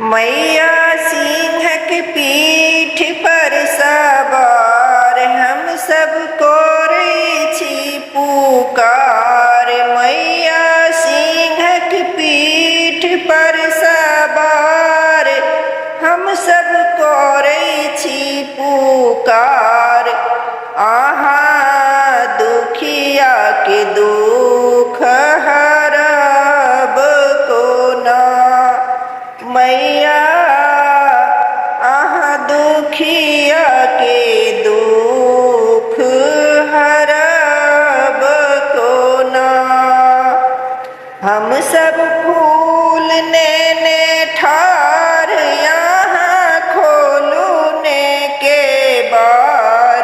मैया सिंह की पीठ पर सवार हम सब कोरे छी पुकार। मैया सिंह की पीठ पर सवार हम सब कोरे छी पुकार। आहा दुखिया के दुख हरब को ना मैया, आहा दुखिया के दुख हरब को ना। हम सब फूल ने ठार यहाँ खोलू ने के बार।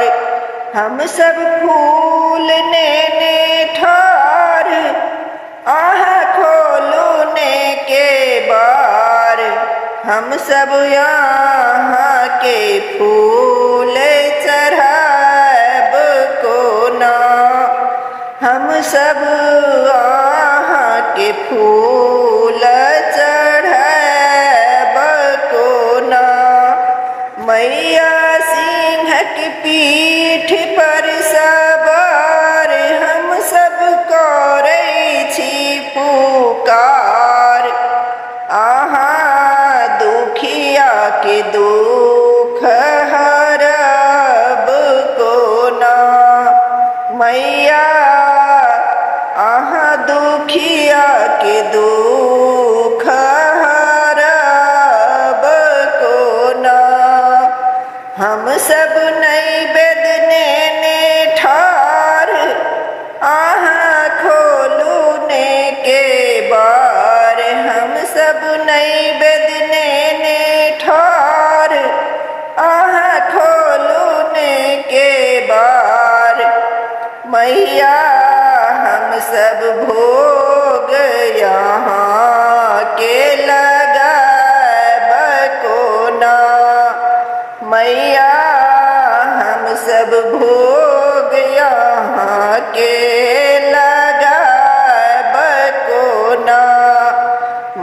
हम सब फूल ने ठार आहा खोलू ने के बार। हम सब यहाँ के फूल चढ़ाब को ना। हम सब यहाँ के फूल चढ़ाब को ना। मैया सिंह की पीठ पर सवार हम सब कोरे छी पुकार। आहा दुखिया के दुख हरब को ना मैया, आहा दुखिया के दुख हरब को ना। हम सब नैवेद्य ने ठार आहा खोलू ने के बार। हम सब नैवेद्य ने ठार आहा खोलू ने के बार। मैया हम सब भोग यहाँ के लगाब को ना मैया, हम सब भोग यहाँ के लगाब को ना।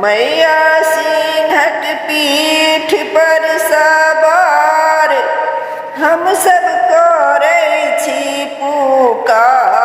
मैया सिंह की पीठ पर सवार हम सब कोरे छी पुकार।